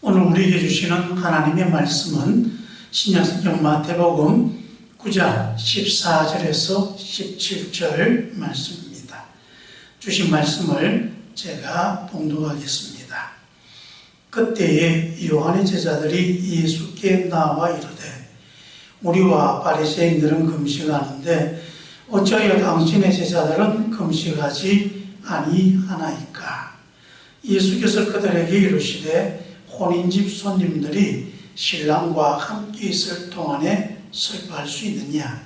오늘 우리에게 주시는 하나님의 말씀은 신약성경 마태복음 9장 14절에서 17절 말씀입니다. 주신 말씀을 제가 봉독하겠습니다. 그때에 요한의 제자들이 예수께 나와 이르되 우리와 바리새인들은 금식하는데 어찌하여 당신의 제자들은 금식하지 아니하나이까? 예수께서 그들에게 이르시되 혼인집 손님들이 신랑과 함께 있을 동안에 슬퍼할 수 있느냐?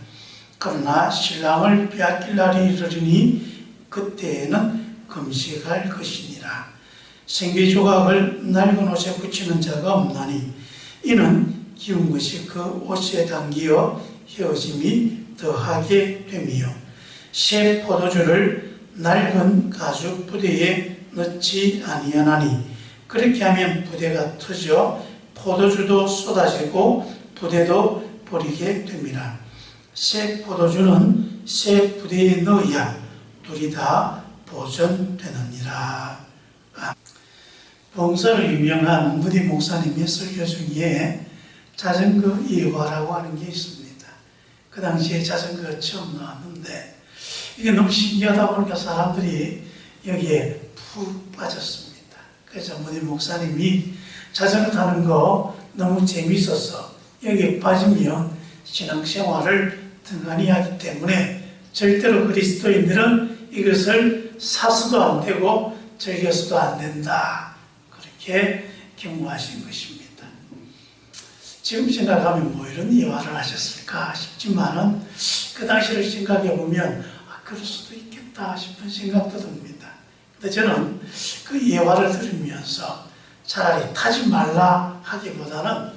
그러나 신랑을 빼앗길 날이 이르리니 그때에는 금식할 것이니라. 생기 조각을 낡은 옷에 붙이는 자가 없나니 이는 기운 것이 그 옷에 담기어 헤어짐이 더하게 됨이요 새 포도주를 낡은 가죽 부대에 넣지 아니하나니 그렇게 하면 부대가 터져 포도주도 쏟아지고 부대도 버리게 됩니다. 새 포도주는 새 부대에 넣어야 둘이 다 보존되느니라. 봉사로 유명한 무디 목사님의 설교 중에 자전거 예화라고 하는 게 있습니다. 그 당시에 자전거가 처음 나왔는데 이게 너무 신기하다 보니까 사람들이 여기에 푹 빠졌습니다. 그래서 무디 목사님이 자전거 타는 거 너무 재미있어서 여기에 빠지면 신앙생활을 등한히 하기 때문에 절대로 그리스도인들은 이것을 사서도 안 되고 즐겨서도 안 된다. 그렇게 경고하신 것입니다. 지금 생각하면 뭐 이런 예화를 하셨을까 싶지만은 그 당시를 생각해 보면 그럴 수도 있겠다 싶은 생각도 듭니다. 근데 저는 그 예화를 들으면서 차라리 타지 말라 하기보다는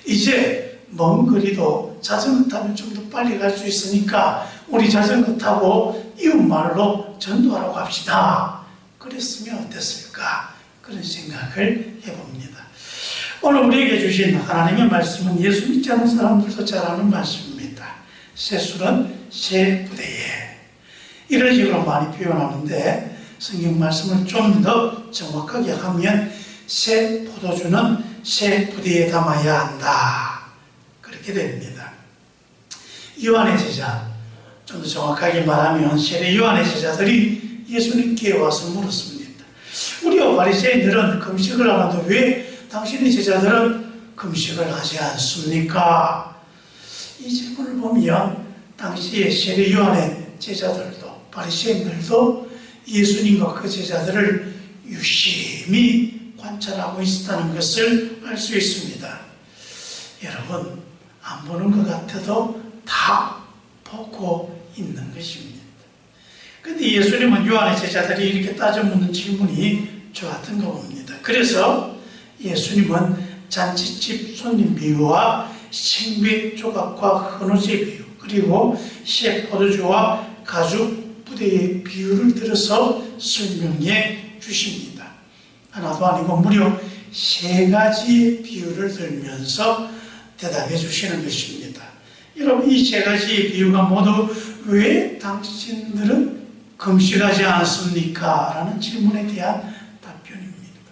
이제 먼 거리도 자전거 타면 좀 더 빨리 갈 수 있으니까 우리 자전거 타고 이웃마을로 전도하라고 합시다. 그랬으면 어땠을까? 그런 생각을 해봅니다. 오늘 우리에게 주신 하나님의 말씀은 예수 믿지 않는 사람들도 잘 아는 말씀입니다. 새 술은 새 부대에 이런 식으로 많이 표현하는데 성경 말씀을 좀 더 정확하게 하면 새 포도주는 새 부대에 담아야 한다. 그렇게 됩니다. 요한의 제자, 좀 더 정확하게 말하면 세례 요한의 제자들이 예수님께 와서 물었습니다. 우리와 바리새인들은 금식을 하는데 왜 당신의 제자들은 금식을 하지 않습니까? 이 질문을 보면 당시에 세례 요한의 제자들도 바리새인들도 예수님과 그 제자들을 유심히 관찰하고 있었다는 것을 알 수 있습니다. 여러분, 안 보는 것 같아도 다 보고 있는 것입니다. 그런데 예수님은 요한의 제자들이 이렇게 따져 묻는 질문이 좋았던 거 봅니다. 그래서 예수님은 잔치집 손님 비유와 생배 조각과 헌옷의 비유 그리고 새 포도주와 가죽 부대의 비유를 들어서 설명해 주십니다. 하나도 아니고 무려 3가지의 비유를 들면서 대답해 주시는 것입니다. 여러분, 이 3가지의 비유가 모두 왜 당신들은 금식하지 않습니까? 라는 질문에 대한 답변입니다.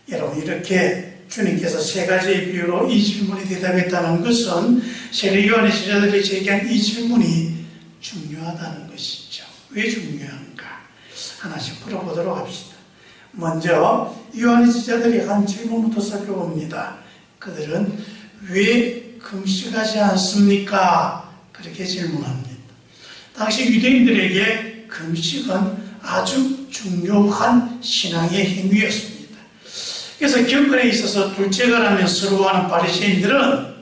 여러분, 이렇게 주님께서 3가지의 비유로 이 질문에 대답했다는 것은 세례 요한의 제자들이 제기한 이 질문이 중요하다는 것이죠. 왜 중요한가? 하나씩 풀어보도록 합시다. 먼저 요한의 제자들이 한 질문부터 살펴봅니다. 그들은 왜 금식하지 않습니까? 그렇게 질문합니다. 당시 유대인들에게 금식은 아주 중요한 신앙의 행위였습니다. 그래서 경건에 있어서 둘째가라며 서로하는 바리새인들은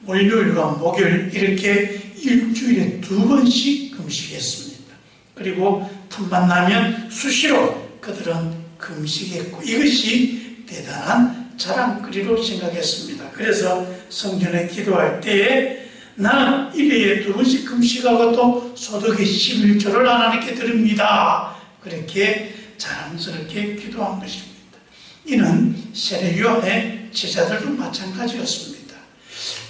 월요일과 목요일 이렇게 일주일에 2번씩 금식했습니다. 그리고 틈만 나면 수시로 그들은 금식했고 이것이 대단한 자랑거리로 생각했습니다. 그래서 성전에 기도할 때에 나는 1회에 2번씩 금식하고 또 소득의 11조를 하나님께 드립니다. 그렇게 자랑스럽게 기도한 것입니다. 이는 세례 요한의 제자들도 마찬가지였습니다.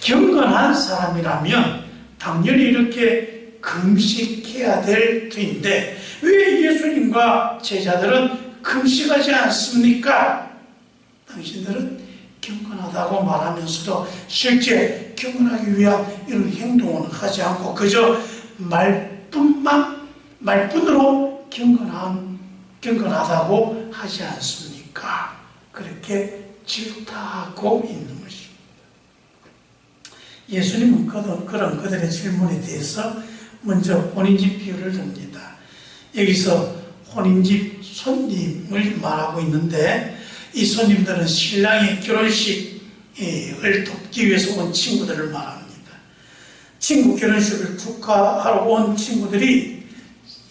경건한 사람이라면 당연히 이렇게 금식해야 될 터인데 왜 예수님과 제자들은 금식하지 않습니까? 당신들은 경건하다고 말하면서도 실제 경건하기 위한 이런 행동은 하지 않고 그저 말뿐으로 경건하다고 하지 않습니까? 그렇게 질타하고 있는 것입니다. 예수님은 그런 그들의 질문에 대해서 먼저 혼인집 비유를 듭니다. 여기서 혼인집 손님을 말하고 있는데 이 손님들은 신랑의 결혼식을 돕기 위해서 온 친구들을 말합니다. 친구 결혼식을 축하하러 온 친구들이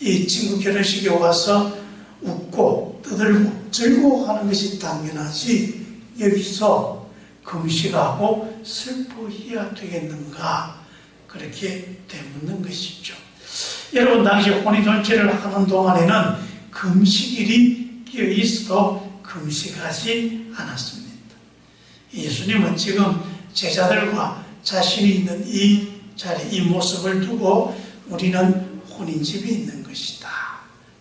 이 친구 결혼식에 와서 웃고 떠들고 즐거워하는 것이 당연하지 여기서 금식하고 슬퍼해야 되겠는가 그렇게 되묻는 것이죠. 여러분 당시 혼인잔치를 하는 동안에는 금식일이 끼어 있어도 금식하지 않았습니다. 예수님은 지금 제자들과 자신이 있는 이 자리, 이 모습을 두고 우리는 혼인집이 있는 것이다.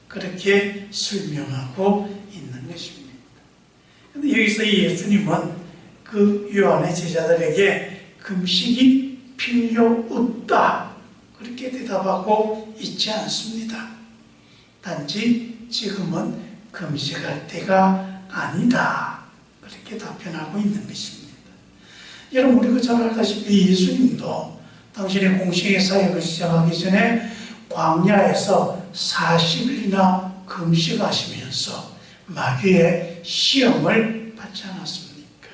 그렇게 설명하고 있는 것입니다. 그런데 여기서 예수님은 그 요한의 제자들에게 금식이 필요 없다. 그렇게 대답하고 있지 않습니다. 단지 지금은 금식할 때가 아니다. 그렇게 답변하고 있는 것입니다. 여러분 우리가 잘 알다시피 예수님도 당신의 공식의 사역을 시작하기 전에 광야에서 40일이나 금식하시면서 마귀의 시험을 받지 않았습니까?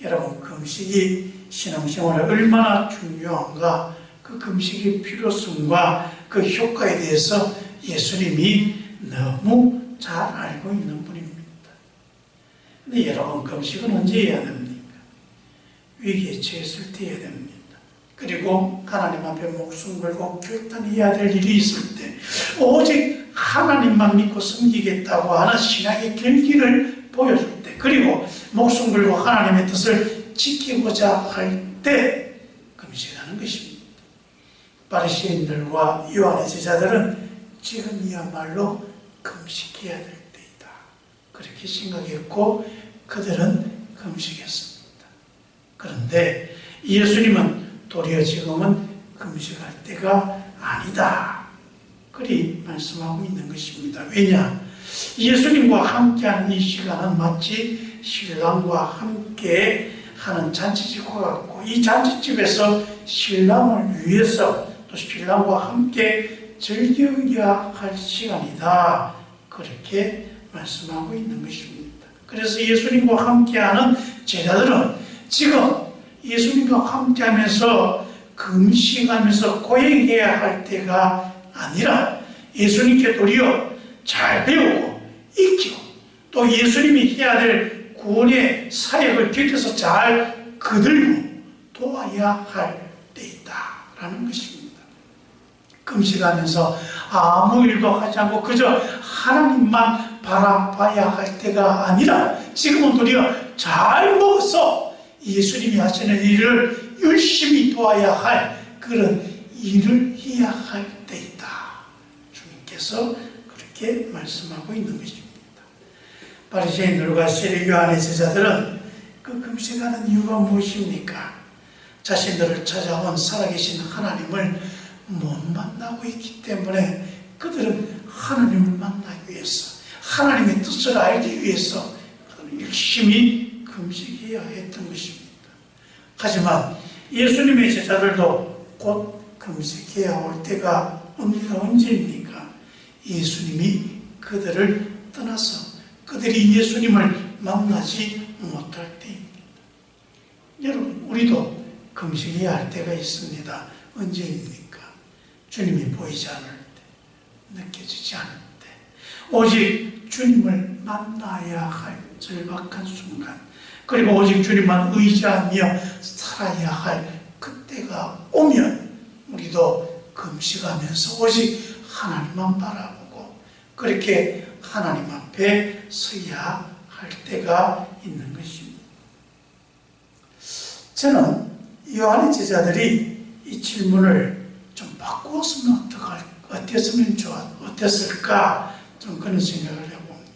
여러분 금식이 신앙생활에 얼마나 중요한가 그 금식의 필요성과 그 효과에 대해서 예수님이 너무 잘 알고 있는 분입니다. 근데 여러분 금식은 언제 해야 됩니까? 위기에 처했을 때 해야 됩니다. 그리고 하나님 앞에 목숨 걸고 결단해야 될 일이 있을 때 오직 하나님만 믿고 섬기겠다고 하는 신앙의 결기를 보여줄 때 그리고 목숨 걸고 하나님의 뜻을 지키고자 할 때 금식하는 것입니다. 바리새인들과 요한의 제자들은 지금이야말로 금식해야 될 때이다. 그렇게 생각했고 그들은 금식했습니다. 그런데 예수님은 도리어 지금은 금식할 때가 아니다. 그리 말씀하고 있는 것입니다. 왜냐? 예수님과 함께하는 이 시간은 마치 신랑과 함께 하는 잔치집과 같고 이 잔치집에서 신랑을 위해서 또 신랑과 함께 즐겨야 할 시간이다. 그렇게 말씀하고 있는 것입니다. 그래서 예수님과 함께하는 제자들은 지금 예수님과 함께하면서 금식하면서 고행해야 할 때가 아니라 예수님께 도리어 잘 배우고 익히고 또 예수님이 해야 될 구원의 사역을 곁에서 잘 거들고 도와야 할 때이다라는 것입니다. 금식하면서 아무 일도 하지 않고 그저 하나님만 바라봐야 할 때가 아니라 지금은 도리어 잘 먹어서 예수님이 하시는 일을 열심히 도와야 할 그런 일을 해야 할 때이다. 주님께서 그렇게 말씀하고 있는 것입니다. 바리새인들과 세리 요한의 제자들은 그 금식하는 이유가 무엇입니까? 자신들을 찾아온 살아계신 하나님을 못 만나고 있기 때문에 그들은 하나님을 만나기 위해서 하나님의 뜻을 알기 위해서 열심히 금식해야 했던 것입니다. 하지만 예수님의 제자들도 곧 금식해야 올 때가 언제입니까? 예수님이 그들을 떠나서 그들이 예수님을 만나지 못할 때입니다. 여러분 우리도 금식해야 할 때가 있습니다. 언제입니까? 주님이 보이지 않을 때, 느껴지지 않을 때, 오직 주님을 만나야 할 절박한 순간, 그리고 오직 주님만 의지하며 살아야 할 그때가 오면 우리도 금식하면서 오직 하나님만 바라보고 그렇게 하나님 앞에 서야 할 때가 있는 것입니다. 저는 요한의 제자들이 이 질문을 좀 바꾸었으면 어땠을까 좀 그런 생각을 해봅니다.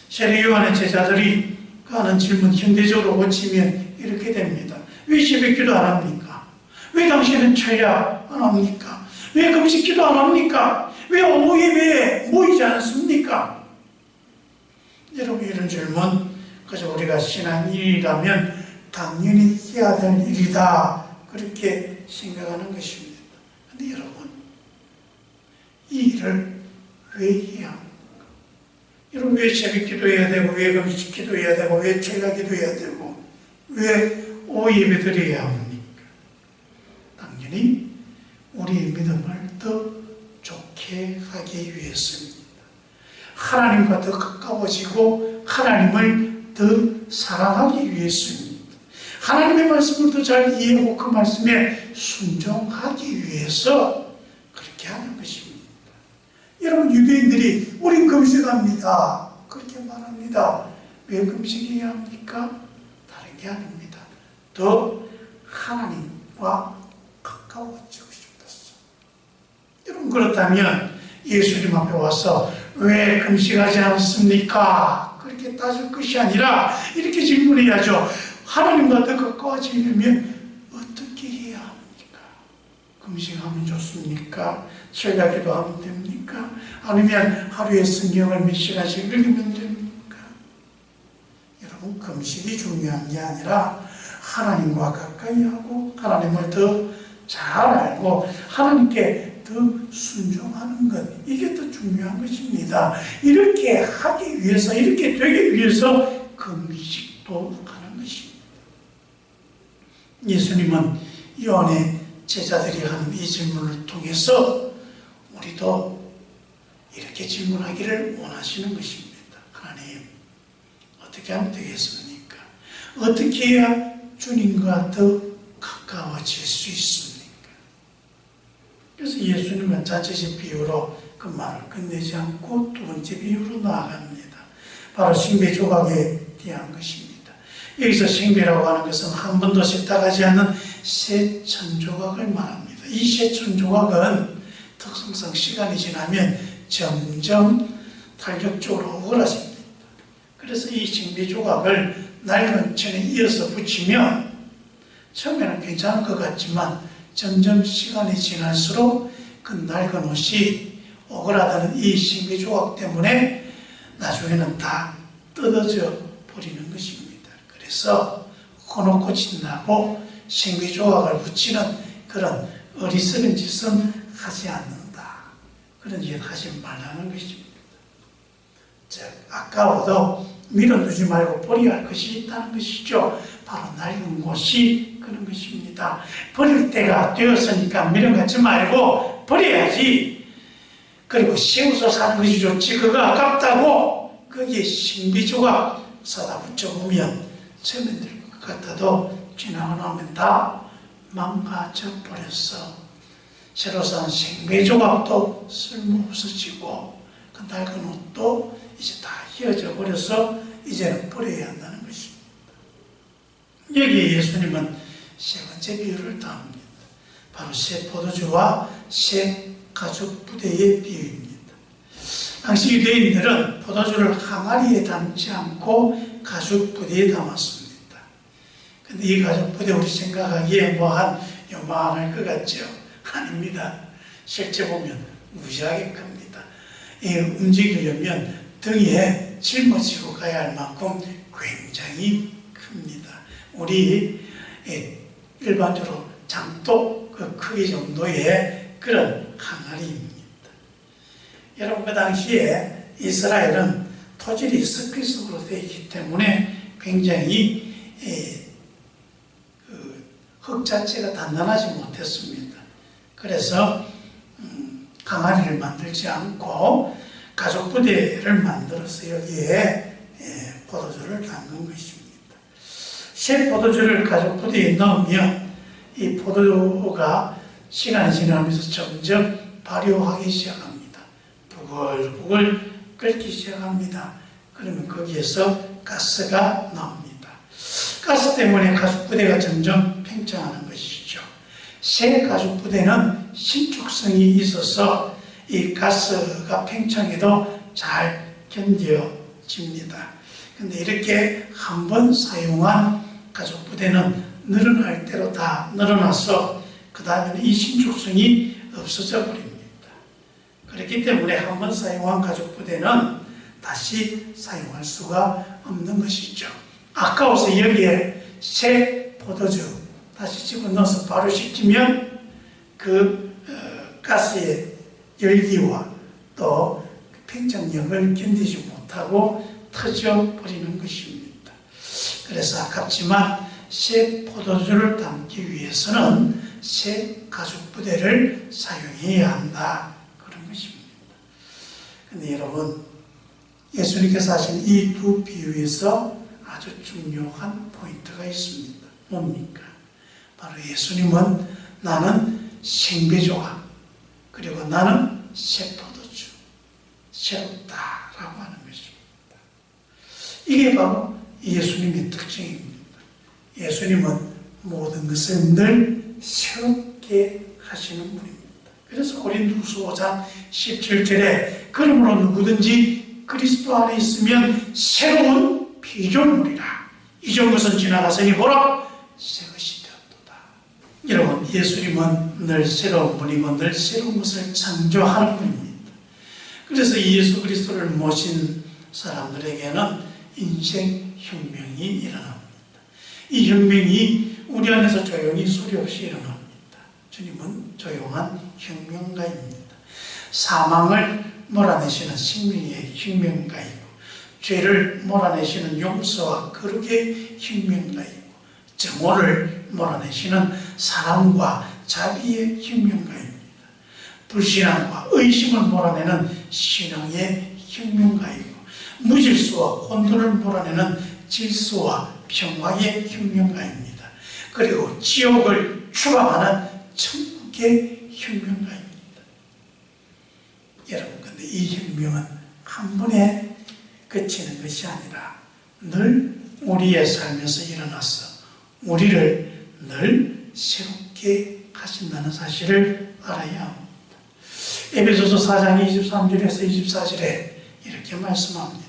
세례 요한의 제자들이 하는 질문 현대적으로 고치면 이렇게 됩니다. 왜 새벽 기도 안 합니까? 왜 당신은 철야 안 합니까? 왜 금식 기도 안 합니까? 왜 오후 예배에 모이지 않습니까? 여러분, 이런 질문, 그래서 우리가 신앙인이라면 당연히 해야 될 일이다, 그렇게 생각하는 것입니다. 그런데 여러분, 이 일을 왜 해야 합니까? 여러분, 왜 새벽 기도해야 되고, 왜 금식 기도해야 되고, 왜 철야 기도해야 되고, 왜 오후 예배 드려야 합니까? 당연히 우리의 믿음을 더 좋게 하기 위해서입니다. 하나님과 더 가까워지고 하나님을 더 사랑하기 위해서입니다. 하나님의 말씀을 더 잘 이해하고 그 말씀에 순종하기 위해서 그렇게 하는 것입니다. 여러분, 유대인들이 우린 금식합니다, 그렇게 말합니다. 왜 금식해야 합니까? 다른 게 아닙니다. 더 하나님과 가까워지고 싶었어. 여러분, 그렇다면 예수님 앞에 와서 왜 금식하지 않습니까? 그렇게 따질 것이 아니라 이렇게 질문해야죠. 하나님과 더 가까워지려면 어떻게 해야 합니까? 금식하면 좋습니까? 철야 기도하면 됩니까? 아니면 하루에 성경을 몇 시간씩 읽으면 됩니까? 여러분, 금식이 중요한 게 아니라 하나님과 가까이 하고 하나님을 더 잘 알고 하나님께 더 순종하는 것, 이게 더 중요한 것입니다. 이렇게 하기 위해서, 이렇게 되기 위해서 금식도 하는 것입니다. 예수님은 요한의 제자들이 하는 이 질문을 통해서 우리도 이렇게 질문하기를 원하시는 것입니다. 하나님, 어떻게 하면 되겠습니까? 어떻게 해야 주님과 더 가까워질 수 있습니까? 그래서 예수님은 자체적 비유로 그 말을 끝내지 않고 두 번째 비유로 나아갑니다. 바로 생배 조각에 대한 것입니다. 여기서 생배라고 하는 것은 한 번도 세탁하지 않는 새 천조각을 말합니다. 이 새 천조각은 특성상 시간이 지나면 점점 탄력적으로 오그라집니다. 그래서 이 생배 조각을 낡은 천에 이어서 붙이면 처음에는 괜찮을 것 같지만 점점 시간이 지날수록 그 낡은 옷이 오그라드는 이 생배 조각 때문에 나중에는 다 뜯어져 버리는 것입니다. 그래서 헌옷꽃이 나고 생배 조각을 붙이는 그런 어리석은 짓은 하지 않는다, 그런 짓 하지 말라는 것입니다. 즉, 아까워도 밀어두지 말고 버려야 할 것이 있다는 것이죠. 바로 낡은 곳이 그런 것입니다. 버릴 때가 되었으니까 밀어가지 말고 버려야지. 그리고 세워서 사는 것이 좋지, 그거 아깝다고 거기에 생배 조각 사다 붙여보면 처음엔 될 것 같아도 지나고 나면 다 망가져 버렸어. 새로 산 생배 조각도 쓸모없어지고 그 낡은 옷도 이제 다 휘어져 버려서 이제는 버려야 한다는 것입니다. 여기에 예수님은 세 번째 비유를 더합니다. 바로 새 포도주와 새 가죽 부대의 비유입니다. 당시 유대인들은 포도주를 항아리에 담지 않고 가죽 부대에 담았습니다. 근데 이 가죽 부대, 우리 생각하기에 한 요만할 것 같죠? 아닙니다. 실제 보면 무지하게 큽니다. 움직이려면 등에 짊어지고 가야 할 만큼 굉장히 큽니다. 우리 일반적으로 장독 그 크기 정도의 그런 항아리입니다. 여러분, 그 당시에 이스라엘은 토질이 스크리스로 되어 있기 때문에 굉장히 흙 자체가 단단하지 못했습니다. 그래서 항아리를 만들지 않고 가죽 부대를 만들어서 여기에 포도주를 담근 것입니다. 새 포도주를 가죽 부대에 넣으면 이 포도주가 시간이 지나면서 점점 발효하기 시작합니다. 부글부글 끓기 시작합니다. 그러면 거기에서 가스가 나옵니다. 가스 때문에 가죽 부대가 점점 팽창하는 것이죠. 새 가죽 부대는 신축성이 있어서 이 가스가 팽창해도 잘 견뎌집니다. 근데 이렇게 한 번 사용한 가족 부대는 늘어날 대로 다 늘어나서 그 다음에는 이 신축성이 없어져 버립니다. 그렇기 때문에 한 번 사용한 가족 부대는 다시 사용할 수가 없는 것이죠. 아까워서 여기에 새 포도주 다시 집어넣어서 바로 식히면 그 가스의 열기와 또 팽창력을 견디지 못하고 터져버리는 것입니다. 그래서 아깝지만 새 포도주를 담기 위해서는 새 가죽 부대를 사용해야 한다, 그런 것입니다. 근데 여러분, 예수님께서 하신 이 두 비유에서 아주 중요한 포인트가 있습니다. 뭡니까? 바로 예수님은 나는 생배조각, 그리고 나는 새 포도주, 새롭다라고 하는 것입니다. 이게 바로 예수님의 특징입니다. 예수님은 모든 것을 늘 새롭게 하시는 분입니다. 그래서 고린도후서 5장 17절에 그러므로 누구든지 그리스도 안에 있으면 새로운 피조물이라. 이전 것은 지나갔으니 보라 새 것이 되었도다. 여러분, 예수님은 늘 새로운 분이고 늘 새로운 것을 창조하는 분입니다. 그래서 예수 그리스도를 모신 사람들에게는 인생 혁명이 일어납니다. 이 혁명이 우리 안에서 조용히 소리 없이 일어납니다. 주님은 조용한 혁명가입니다. 사망을 몰아내시는 생명의 혁명가이고, 죄를 몰아내시는 용서와 거룩의 혁명가이고, 정오를 몰아내시는 사랑과 자비의 혁명가입니다. 불신앙과 의심을 몰아내는 신앙의 혁명가이고, 무질서와 혼돈을 몰아내는 질서와 평화의 혁명가입니다. 그리고 지옥을 추방하는 천국의 혁명가입니다. 여러분, 근데 이 혁명은 한 번에 그치는 것이 아니라 늘 우리의 삶에서 일어나서 우리를 늘 새롭게 하신다는 사실을 알아야 합니다. 에베소서 4장 23절에서 24절에 이렇게 말씀합니다.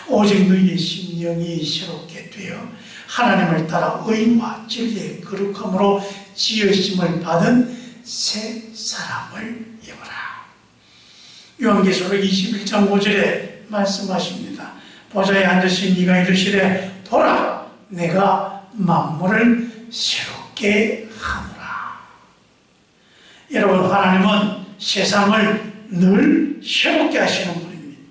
오직 너희의 심령이 새롭게 되어 하나님을 따라 의와 진리의 거룩함으로 지으심을 받은 새 사람을 입어라. 요한계시록 21장 5절에 말씀하십니다. 보좌에 앉으신 이가 이르시되 보라 내가 만물을 새롭게 하노라. 여러분, 하나님은 세상을 늘 새롭게 하시는 분입니다.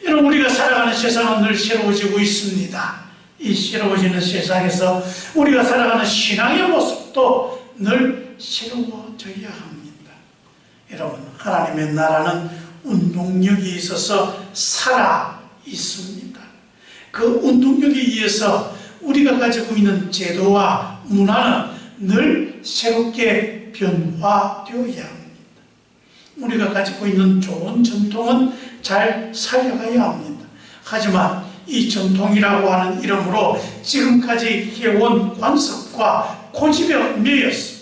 여러분, 우리가 살아가는 세상은 늘 새로워지고 있습니다. 이 새로워지는 세상에서 우리가 살아가는 신앙의 모습도 늘 새로워져야 합니다. 여러분, 하나님의 나라는 운동력이 있어서 살아 있습니다. 그 운동력에 의해서 우리가 가지고 있는 제도와 문화는 늘 새롭게 변화되어야 합니다. 우리가 가지고 있는 좋은 전통은 잘 살려가야 합니다. 하지만 이 전통이라고 하는 이름으로 지금까지 해온 관습과 고집에 얽매여서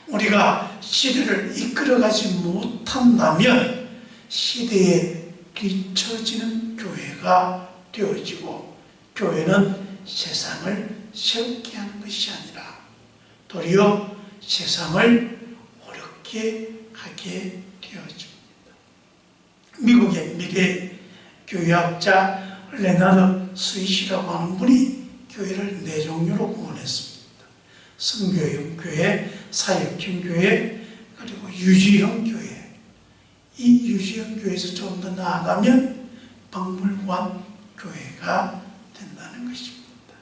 우리가 시대를 이끌어가지 못한다면 시대에 뒤처지는 교회가 되어지고, 교회는 세상을 새롭게 하는 것이 아니라 도리어 세상을 어렵게 하게 되어집니다. 미국의 미래 교회학자 레나드 스윗이라고 하는 분이 교회를 네 종류로 구분했습니다. 성교형 교회, 사역형 교회, 그리고 유지형 교회. 이 유지형 교회에서 좀 더 나아가면 박물관 교회가 된다는 것입니다.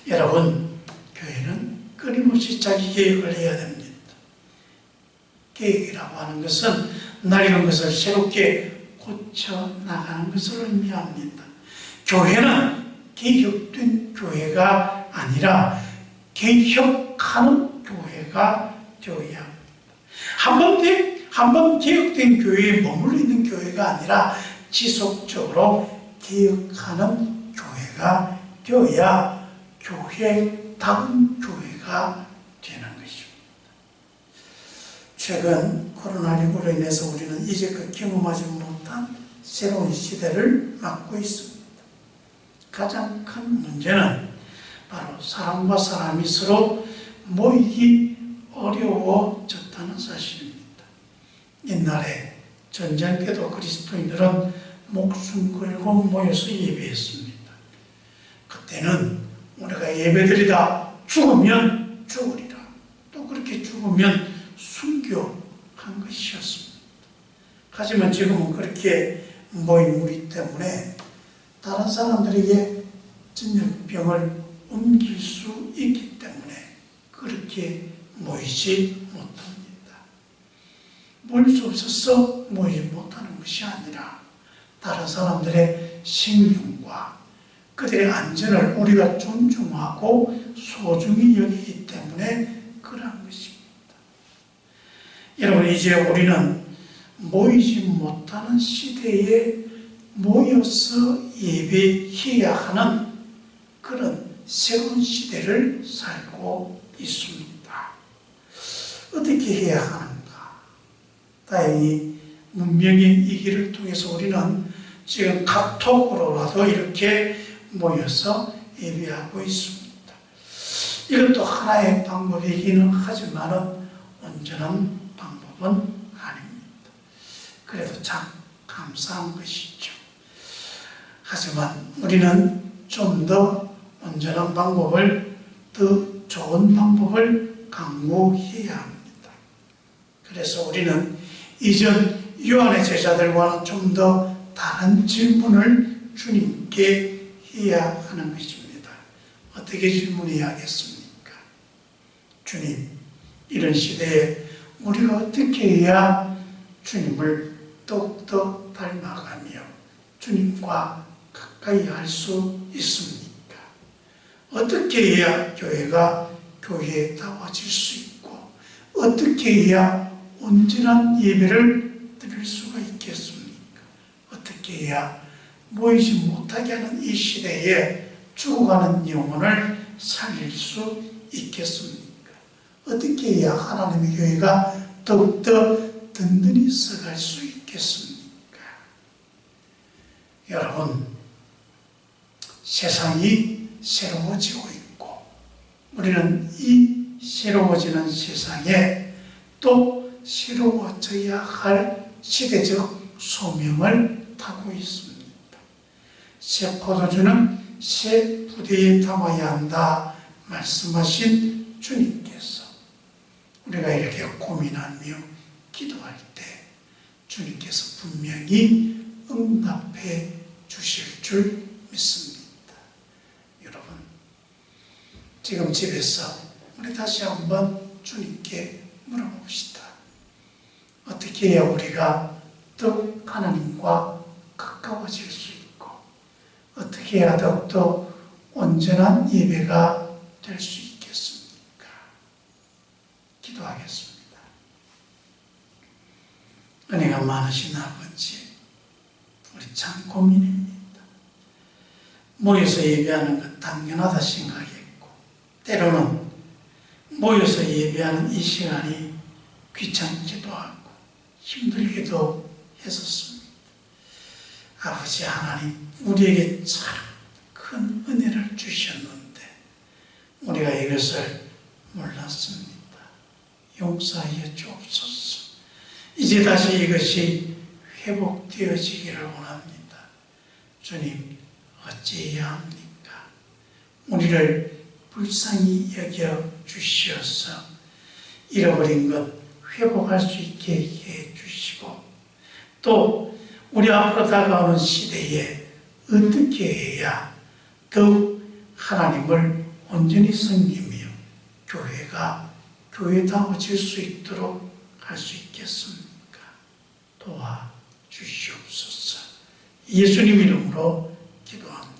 여러분, 교회는 끊임없이 자기 개혁을 해야 됩니다. 개혁이라고 하는 것은 낡은 것을 새롭게 고쳐나가는 것을 의미합니다. 교회는 개혁된 교회가 아니라 개혁하는 교회가 되어야 합니다. 한 번 개혁된 교회에 머물러 있는 교회가 아니라 지속적으로 개혁하는 교회가 되어야 교회다운 교회가 되는 것입니다. 최근 코로나19로 인해서 우리는 이제껏 경험하지 못한 새로운 시대를 맞고 있습니다. 가장 큰 문제는 바로 사람과 사람이 서로 모이기 어려워졌다는 사실입니다. 옛날에 전쟁 때도 그리스도인들은 목숨 걸고 모여서 예배했습니다. 그때는 우리가 예배드리다 죽으면 죽으리라, 또 그렇게 죽으면 순교한 것이었습니다. 하지만 지금은 그렇게 모인 우리 때문에 다른 사람들에게 전염병을 옮길 수 있기 때문에 그렇게 모이지 못합니다. 모일 수 없어서 모이지 못하는 것이 아니라 다른 사람들의 생명과 그들의 안전을 우리가 존중하고 소중히 여기기 때문에 그러한 것입니다. 여러분, 이제 우리는 모이지 못하는 시대에 모여서 예배해야 하는 그런 새로운 시대를 살고 있습니다. 어떻게 해야 하는가? 다행히 문명의 이 길을 통해서 우리는 지금 카톡으로라도 이렇게 모여서 예배하고 있습니다. 이것도 하나의 방법이기는 하지만 온전한 방법은 아닙니다. 그래도 참 감사한 것이죠. 하지만 우리는 좀 더 온전한 방법을, 더 좋은 방법을 강구해야 합니다. 그래서 우리는 이전 요한의 제자들과는 좀 더 다른 질문을 주님께 해야 하는 것입니다. 어떻게 질문해야겠습니까? 주님, 이런 시대에 우리가 어떻게 해야 주님을 더욱더 닮아가며 주님과 가까이 할 수 있습니까? 어떻게 해야 교회가 교회다워질 수 있고 어떻게 해야 온전한 예배를 드릴 수가 있겠습니까? 어떻게 해야 모이지 못하게 하는 이 시대에 죽어가는 영혼을 살릴 수 있겠습니까? 어떻게 해야 하나님의 교회가 더욱더 든든히 서갈 수 있겠습니까? 여러분, 세상이 새로워지고 있고 우리는 이 새로워지는 세상에 또 새로워져야 할 시대적 소명을 타고 있습니다. 새 포도주는 새 부대에 담아야 한다 말씀하신 주님께서 우리가 이렇게 고민하며 기도할 때 주님께서 분명히 응답해 주실 줄 믿습니다. 여러분, 지금 집에서 우리 다시 한번 주님께 물어봅시다. 어떻게 해야 우리가 더욱 하나님과 가까워질 수 있고 어떻게 해야 더욱더 온전한 예배가 될 수 있겠습니까? 기도하겠습니다. 은혜가 많으신 아버지, 우리 참 고민입니다. 모여서 예배하는 것 당연하다 생각했고 때로는 모여서 예배하는 이 시간이 귀찮기도 하고 힘들기도 했었습니다. 아버지 하나님, 우리에게 참 큰 은혜를 주셨는데 우리가 이것을 몰랐습니다. 용서하여 주옵소서. 이제 다시 이것이 회복되어지기를 원합니다. 주님, 어찌해야 합니까? 우리를 불쌍히 여겨 주시어서 잃어버린 것 회복할 수 있게 해 주시고 또 우리 앞으로 다가오는 시대에 어떻게 해야 더욱 하나님을 온전히 섬기며 교회가 교회다워질 수 있도록 할 수 있겠습니까? 도와주시옵소서. 예수님 이름으로 기도합니다.